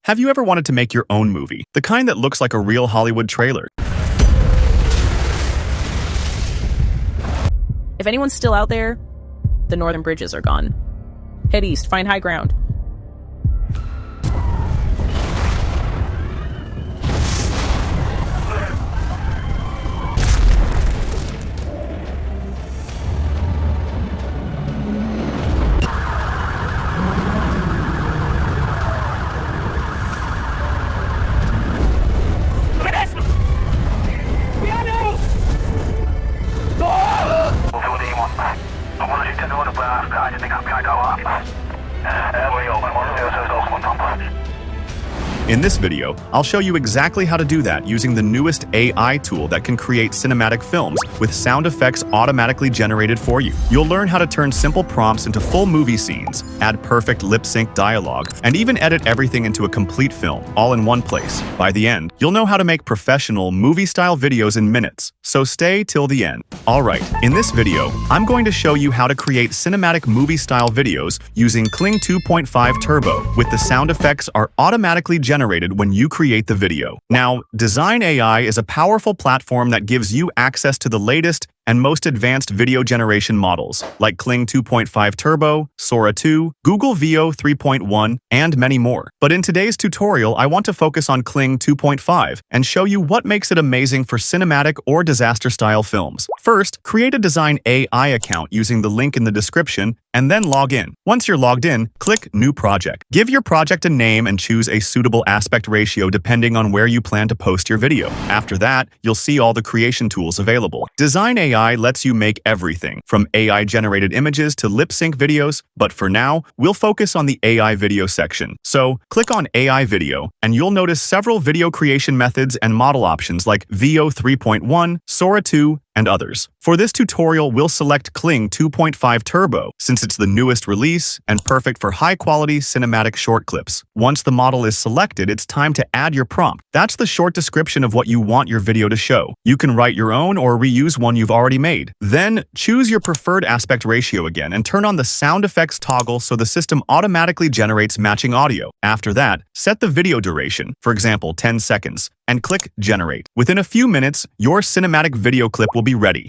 Have you ever wanted to make your own movie? The kind that looks like a real Hollywood trailer? If anyone's still out there, the northern bridges are gone. Head east, find high ground. In this video, I'll show you exactly how to do that using the newest AI tool that can create cinematic films with sound effects automatically generated for you. You'll learn how to turn simple prompts into full movie scenes, add perfect lip-sync dialogue, and even edit everything into a complete film, all in one place. By the end, you'll know how to make professional, movie-style videos in minutes, so stay till the end. Alright, in this video, I'm going to show you how to create cinematic movie-style videos using Kling 2.5 Turbo, with the sound effects are automatically generated when you create the video. Now, Dzine AI is a powerful platform that gives you access to the latest and most advanced video generation models, like Kling 2.5 Turbo, Sora 2, Google Veo 3.1, and many more. But in today's tutorial, I want to focus on Kling 2.5 and show you what makes it amazing for cinematic or disaster-style films. First, create a Dzine AI account using the link in the description, and then log in. Once you're logged in, click New Project. Give your project a name and choose a suitable aspect ratio depending on where you plan to post your video. After that, you'll see all the creation tools available. Dzine AI lets you make everything, from AI-generated images to lip-sync videos, but for now, we'll focus on the AI video section. So, click on AI video, and you'll notice several video creation methods and model options like Veo 3.1, Sora 2, and others. For this tutorial, we'll select Kling 2.5 Turbo, since it's the newest release and perfect for high-quality cinematic short clips. Once the model is selected, it's time to add your prompt. That's the short description of what you want your video to show. You can write your own or reuse one you've already made. Then, choose your preferred aspect ratio again and turn on the sound effects toggle so the system automatically generates matching audio. After that, set the video duration, for example 10 seconds, and click Generate. Within a few minutes, your cinematic video clip will be ready.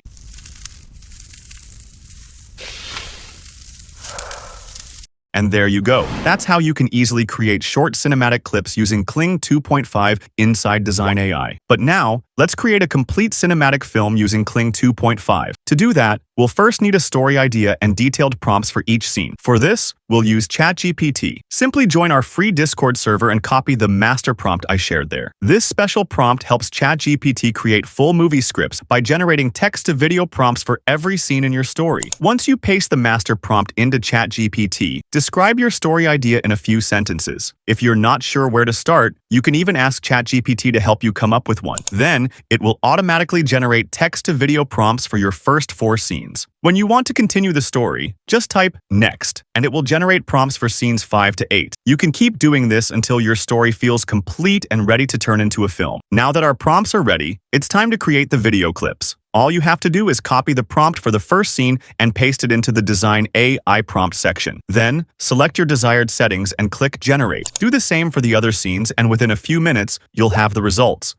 And there you go. That's how you can easily create short cinematic clips using Kling 2.5 inside Dzine AI. But now, let's create a complete cinematic film using Kling 2.5. To do that, we'll first need a story idea and detailed prompts for each scene. For this, we'll use ChatGPT. Simply join our free Discord server and copy the master prompt I shared there. This special prompt helps ChatGPT create full movie scripts by generating text-to-video prompts for every scene in your story. Once you paste the master prompt into ChatGPT, describe your story idea in a few sentences. If you're not sure where to start, you can even ask ChatGPT to help you come up with one. Then, it will automatically generate text-to-video prompts for your first 4 scenes. When you want to continue the story, just type Next, and it will generate prompts for scenes 5 to 8. You can keep doing this until your story feels complete and ready to turn into a film. Now that our prompts are ready, it's time to create the video clips. All you have to do is copy the prompt for the first scene and paste it into the Dzine AI prompt section. Then, select your desired settings and click Generate. Do the same for the other scenes, and within a few minutes, you'll have the results.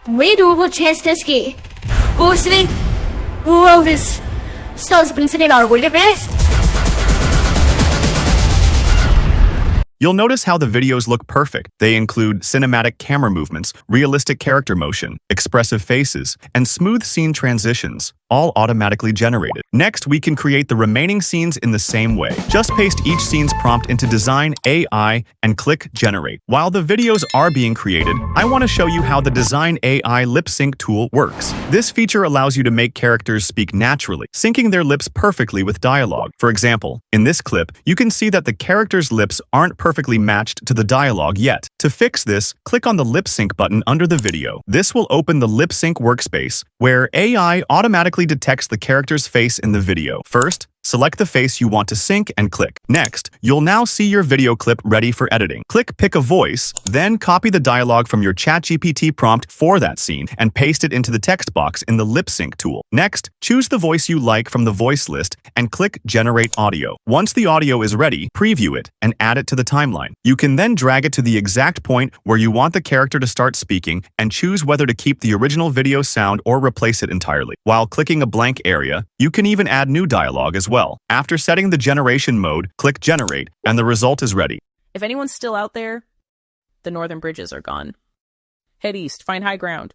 We do will chance this key. Mostly, who this stars principally are with the best. You'll notice how the videos look perfect. They include cinematic camera movements, realistic character motion, expressive faces, and smooth scene transitions. all automatically generated. Next, we can create the remaining scenes in the same way. Just paste each scene's prompt into Dzine AI and click Generate. While the videos are being created, I want to show you how the Dzine AI lip sync tool works. This feature allows you to make characters speak naturally, syncing their lips perfectly with dialogue. For example, in this clip, you can see that the character's lips aren't perfectly matched to the dialogue yet. To fix this, click on the lip sync button under the video. This will open the lip sync workspace, where AI automatically detects the character's face in the video. First, select the face you want to sync and click. Next, you'll now see your video clip ready for editing. Click Pick a Voice, then copy the dialogue from your ChatGPT prompt for that scene and paste it into the text box in the lip sync tool. Next, choose the voice you like from the voice list and click Generate Audio. Once the audio is ready, preview it and add it to the timeline. You can then drag it to the exact point where you want the character to start speaking and choose whether to keep the original video sound or replace it entirely. While clicking a blank area, you can even add new dialogue as well. After setting the generation mode, click Generate, and the result is ready. If anyone's still out there, the northern bridges are gone. Head east, find high ground.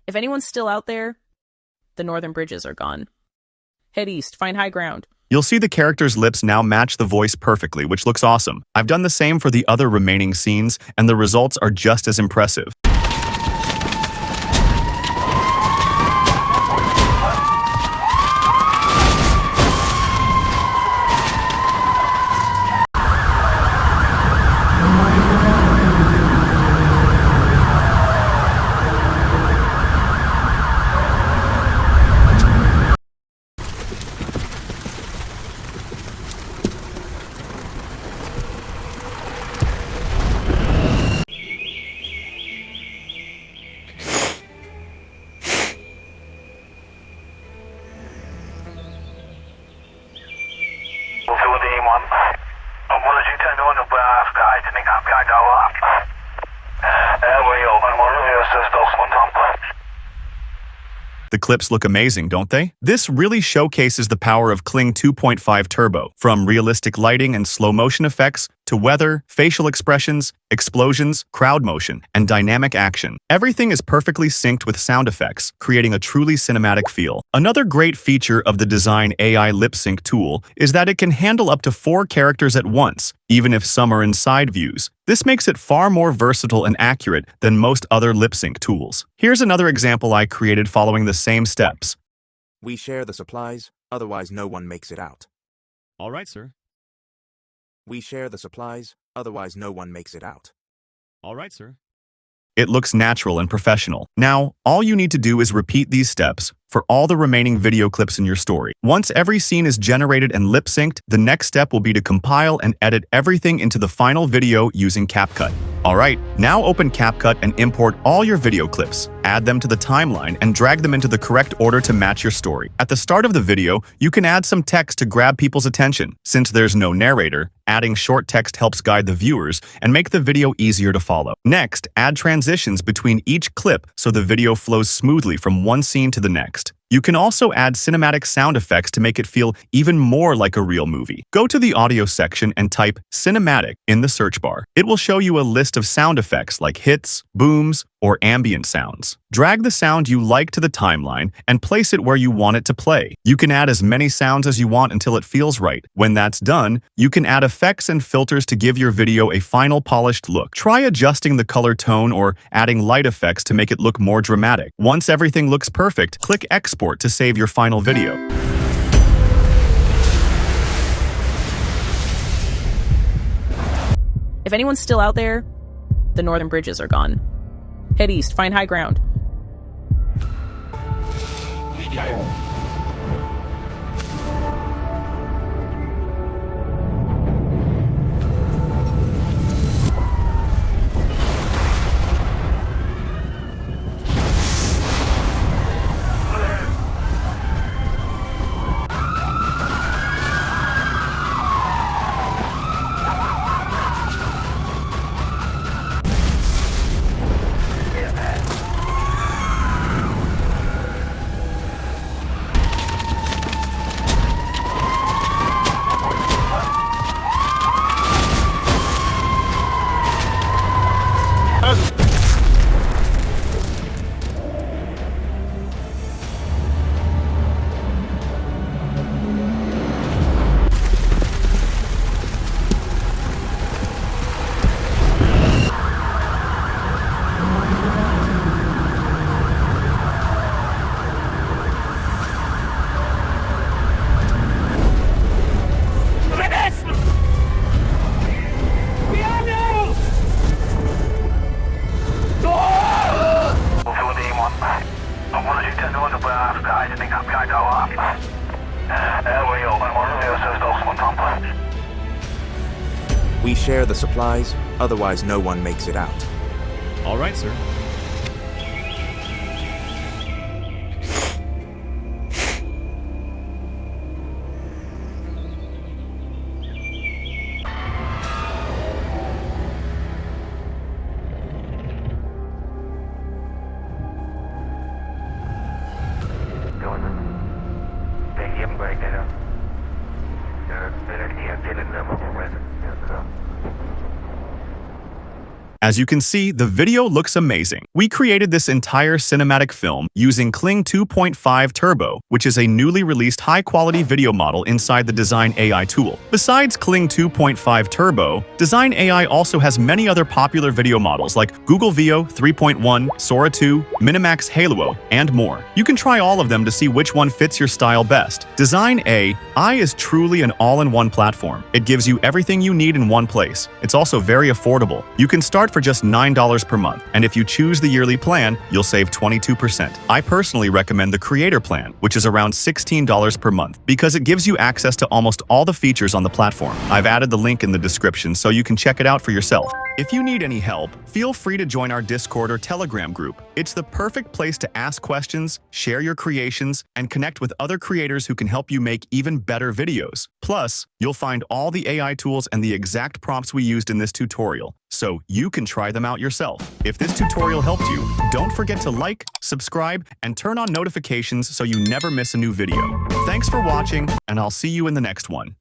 If anyone's still out there, the northern bridges are gone. Head east, find high ground. You'll see the character's lips now match the voice perfectly, which looks awesome. I've done the same for the other remaining scenes, and the results are just as impressive. The clips look amazing, don't they? This really showcases the power of Kling 2.5 Turbo, from realistic lighting and slow motion effects to weather, facial expressions, explosions, crowd motion, and dynamic action. Everything is perfectly synced with sound effects, creating a truly cinematic feel. Another great feature of the Dzine AI lip sync tool is that it can handle up to 4 characters at once, even if some are in side views. This makes it far more versatile and accurate than most other lip sync tools. Here's another example I created following the same steps. We share the supplies, otherwise no one makes it out. All right, sir. We share the supplies, otherwise no one makes it out. All right, sir. It looks natural and professional. Now, all you need to do is repeat these steps for all the remaining video clips in your story. Once every scene is generated and lip-synced, the next step will be to compile and edit everything into the final video using CapCut. Alright, now open CapCut and import all your video clips. Add them to the timeline and drag them into the correct order to match your story. At the start of the video, you can add some text to grab people's attention. Since there's no narrator, adding short text helps guide the viewers and make the video easier to follow. Next, add transitions between each clip so the video flows smoothly from one scene to the next. You can also add cinematic sound effects to make it feel even more like a real movie. Go to the audio section and type cinematic in the search bar. It will show you a list of sound effects like hits, booms, or ambient sounds. Drag the sound you like to the timeline and place it where you want it to play. You can add as many sounds as you want until it feels right. When that's done, you can add effects and filters to give your video a final polished look. Try adjusting the color tone or adding light effects to make it look more dramatic. Once everything looks perfect, click Export to save your final video. If anyone's still out there, the northern bridges are gone. Head east, find high ground. We share the supplies, otherwise no one makes it out. All right, sir. As you can see, the video looks amazing. We created this entire cinematic film using Kling 2.5 Turbo, which is a newly released high-quality video model inside the Dzine AI tool. Besides Kling 2.5 Turbo, Dzine AI also has many other popular video models like Google Veo 3.1, Sora 2, Minimax Halo, and more. You can try all of them to see which one fits your style best. Dzine AI is truly an all-in-one platform. It gives you everything you need in one place. It's also very affordable. You can start for just $9 per month, and if you choose the yearly plan, you'll save 22%. I personally recommend the Creator plan, which is around $16 per month, because it gives you access to almost all the features on the platform. I've added the link in the description so you can check it out for yourself. If you need any help, feel free to join our Discord or Telegram group. It's the perfect place to ask questions, share your creations, and connect with other creators who can help you make even better videos. Plus, you'll find all the AI tools and the exact prompts we used in this tutorial, so you can try them out yourself. If this tutorial helped you, don't forget to like, subscribe, and turn on notifications so you never miss a new video. Thanks for watching, and I'll see you in the next one.